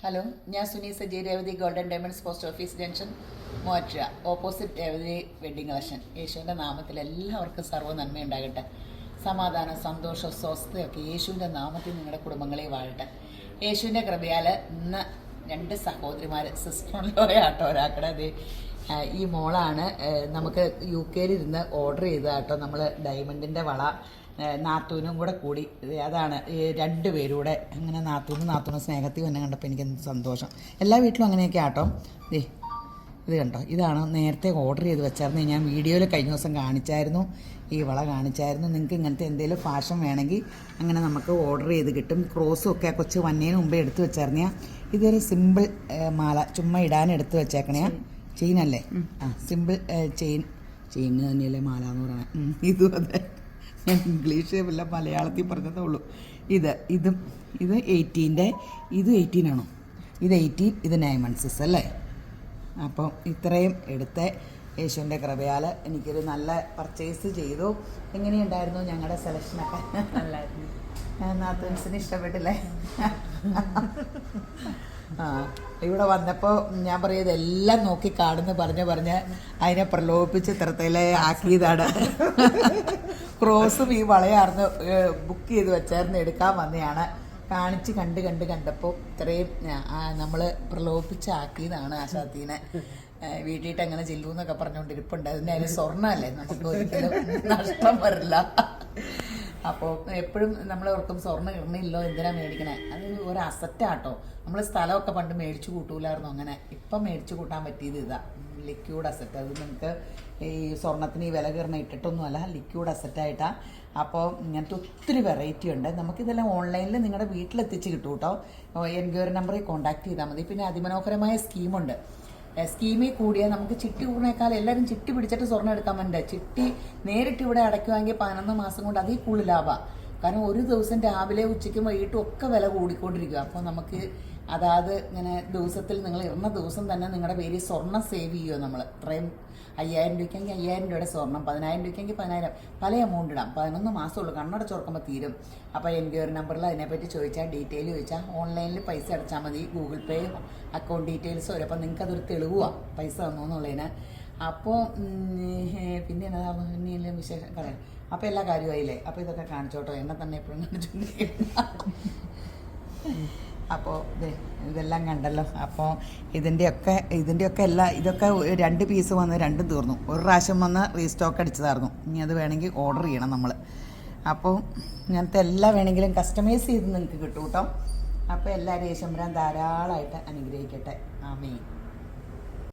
Hello, ഞാൻ Suni Saji, Revathi golden diamonds post office junction, Muvattupuzha, opposite Revathi wedding collection. യേശുവിൻ്റെ നാമത്തിൽ എല്ലാവർക്കും സർവ്വ നന്മയുണ്ടാകട്ടെ. സമാധാനം, സന്തോഷം, സ്വസ്ഥയൊക്കെ യേശുവിൻ്റെ നാമത്തിൽ നിങ്ങളുടെ കുടുംബങ്ങളെ വാഴട്ടെ. യേശുവിൻ്റെ കൃപയാൽ ഇന്ന് 2 സഹോദരിമാർ സിസ്റ്ററിലോയാട്ടോ ഒരാക്കടെ. ഈ മോളാണ് നമുക്ക് UK ഇരുന്ന് ഓർഡർ ചെയ്തതാട്ടോ. നമ്മൾ ഡയമണ്ടിൻ്റെ വള നാത്തൂനും കൂടെ കൂടി, അതാണ് 2 പേരും കൂടെ. അങ്ങനെ നാത്തൂനും സ്നേഹത്തിൽ തന്നെ കണ്ടപ്പോൾ എനിക്ക് എന്ത് സന്തോഷം. എല്ലാ വീട്ടിലും അങ്ങനെയൊക്കെ ആട്ടോ. ഇത് കണ്ടോ, ഇതാണ് നേരത്തെ ഓർഡർ ചെയ്ത് വെച്ചായിരുന്നു. ഞാൻ വീഡിയോയിൽ കഴിഞ്ഞ ദിവസം കാണിച്ചായിരുന്നു, ഈ വള കാണിച്ചായിരുന്നു. നിങ്ങൾക്ക് ഇങ്ങനത്തെ എന്തെങ്കിലും ഫാഷൻ വേണമെങ്കിൽ അങ്ങനെ നമുക്ക് ഓർഡർ ചെയ്ത് കിട്ടും. ക്രോസും ഒക്കെ കൊച്ച് വന്നതിന് മുമ്പേ എടുത്ത് വെച്ചായിരുന്ന. ഇതൊരു സിമ്പിൾ മാല, ചുമ്മാ ഇടാൻ എടുത്ത് വെച്ചേക്കണേ. ചെയിനല്ലേ? സിമ്പിൾ ചെയിൻ തന്നെയല്ലേ മാല എന്ന് പറയുന്നത്. ഇതും അതെ, ഞാൻ ഇംഗ്ലീഷ് വല്ല മലയാളത്തിൽ പറഞ്ഞതേ ഉള്ളൂ. ഇത് 18, ഇത് 18 ആണോ? ഇത് 18, ഇത് 9 months അല്ലേ? അപ്പം ഇത്രയും എടുത്ത് യേശുവിൻ്റെ കൃപയാൽ എനിക്കൊരു നല്ല പർച്ചേസ് ചെയ്തു. എങ്ങനെയുണ്ടായിരുന്നു ഞങ്ങളുടെ സെലക്ഷനൊക്കെ? നല്ലായിരുന്നു. നാത്തൂൻസിന് ഇഷ്ടപ്പെട്ടില്ലേ? ഇവിടെ വന്നപ്പോൾ ഞാൻ പറയുന്നത് എല്ലാം നോക്കി കാണുന്നു പറഞ്ഞ് അതിനെ പ്രലോഭിപ്പിച്ച് ഇത്രത്തിലെ ആക്കിയതാണ്. ക്രോസും ഈ വളയാർന്ന് ബുക്ക് ചെയ്ത് വെച്ചായിരുന്നു, എടുക്കാൻ വന്നതാണ്. കാണിച്ച് കണ്ടപ്പോൾ ഇത്രയും നമ്മൾ പ്രലോഭിപ്പിച്ചാക്കിയതാണ് ആശാത്തീനെ. വീട്ടിയിട്ട് അങ്ങനെ ചെല്ലൂന്നൊക്കെ പറഞ്ഞുകൊണ്ടിരിപ്പുണ്ട്. അതിന് സ്വർണ്ണമല്ലേ, നമുക്ക് ഒരിക്കലും നഷ്ടം വരില്ല. അപ്പോൾ എപ്പോഴും നമ്മൾ ഓർക്കും സ്വർണ്ണം ഇടണില്ലോ, എന്തിനാ മേടിക്കണേ? അത് ഒരു അസറ്റാട്ടോ. നമ്മൾ സ്ഥലമൊക്കെ പണ്ട് മേടിച്ചു കൂട്ടൂലായിരുന്നു. അങ്ങനെ ഇപ്പം മേടിച്ചു കൂട്ടാൻ പറ്റിയത് ഇതാ, ലിക്വിഡ് അസറ്റ്. അത് നിങ്ങൾക്ക് ഈ സ്വർണ്ണത്തിന് ഈ വില കയറണ ഇട്ടിട്ടൊന്നുമല്ല, ലിക്വിഡ് അസറ്റായിട്ടാണ്. അപ്പോൾ ഇങ്ങനത്തെ ഒത്തിരി വെറൈറ്റി ഉണ്ട്. നമുക്കിതെല്ലാം ഓൺലൈനിൽ നിങ്ങളുടെ വീട്ടിലെത്തിച്ച് കിട്ടും കേട്ടോ. എൻക്വയറി നമ്പറിൽ കോൺടാക്ട് ചെയ്താൽ മതി. പിന്നെ അതിമനോഹരമായ സ്കീമുണ്ട്. സ്കീമിൽ കൂടിയാൽ നമുക്ക് ചിട്ടി കൂടുന്നേക്കാൾ എല്ലാവരും ചിട്ടി പിടിച്ചിട്ട് സ്വർണ്ണം എടുക്കാൻ വേണ്ട. ചിട്ടി നേരിട്ട് ഇവിടെ അടയ്ക്കുവാണെങ്കിൽ 11 മാസം കൊണ്ട് അതിൽ കൂടുതൽ ലാഭമാണ്. കാരണം ഒരു ദിവസം രാവിലെ ഉച്ചയ്ക്കും വൈകിട്ടും ഒക്കെ വില കൂടിക്കൊണ്ടിരിക്കുക. അപ്പോൾ നമുക്ക് അതായത് ഇങ്ങനെ ദിവസത്തിൽ നിങ്ങൾ ഇടുന്ന ദിവസം തന്നെ നിങ്ങളുടെ പേരിൽ സ്വർണ്ണം സേവ് ചെയ്യുമോ. നമ്മൾ ഇത്രയും 5000 രൂപയ്ക്കെങ്കിൽ 5000 രൂപയുടെ സ്വർണ്ണം, 10000 രൂപയ്ക്കെങ്കിൽ 10000, പല എമൗണ്ട് ഇടാം. 11 മാസമുള്ളൂ, കണ്ണടച്ചുറക്കുമ്പോൾ തീരും. അപ്പോൾ എൻക്വയറി നമ്പറിൽ അതിനെപ്പറ്റി ചോദിച്ചാൽ, ഡീറ്റെയിൽ ചോദിച്ചാൽ ഓൺലൈനിൽ പൈസ അടച്ചാൽ മതി. ഗൂഗിൾ പേ അക്കൗണ്ട് ഡീറ്റെയിൽസ് വരും. അപ്പോൾ നിങ്ങൾക്ക് അതൊരു തെളിവാണ് പൈസ തന്നു എന്നുള്ളതിന്. അപ്പോൾ പിന്നെ എന്നാ വിശേഷം പറയാം. അപ്പോൾ എല്ലാ കാര്യമായില്ലേ? അപ്പോൾ ഇതൊക്കെ കാണിച്ചോട്ടോ, എന്നെ തന്നെ എപ്പോഴും കാണിച്ചോണ്ടിരിക്കും. അപ്പോൾ ഇതെല്ലാം കണ്ടല്ലോ. അപ്പോൾ ഇതിൻ്റെയൊക്കെ ഇതൊക്കെ 2 പീസ് വന്ന് 2 തീർന്നു. ഒരു പ്രാവശ്യം വന്ന് റീസ്റ്റോക്ക് അടിച്ചതായിരുന്നു. ഇനി അത് വേണമെങ്കിൽ ഓർഡർ ചെയ്യണം നമ്മൾ. അപ്പോൾ ഇങ്ങനത്തെ എല്ലാം വേണമെങ്കിലും കസ്റ്റമൈസ് ചെയ്ത് നിങ്ങൾക്ക് കിട്ടും കേട്ടോ. അപ്പോൾ എല്ലാവരും യേശുമ്പരാൻ ധാരാളമായിട്ട് അനുഗ്രഹിക്കട്ടെ. ആമേൻ.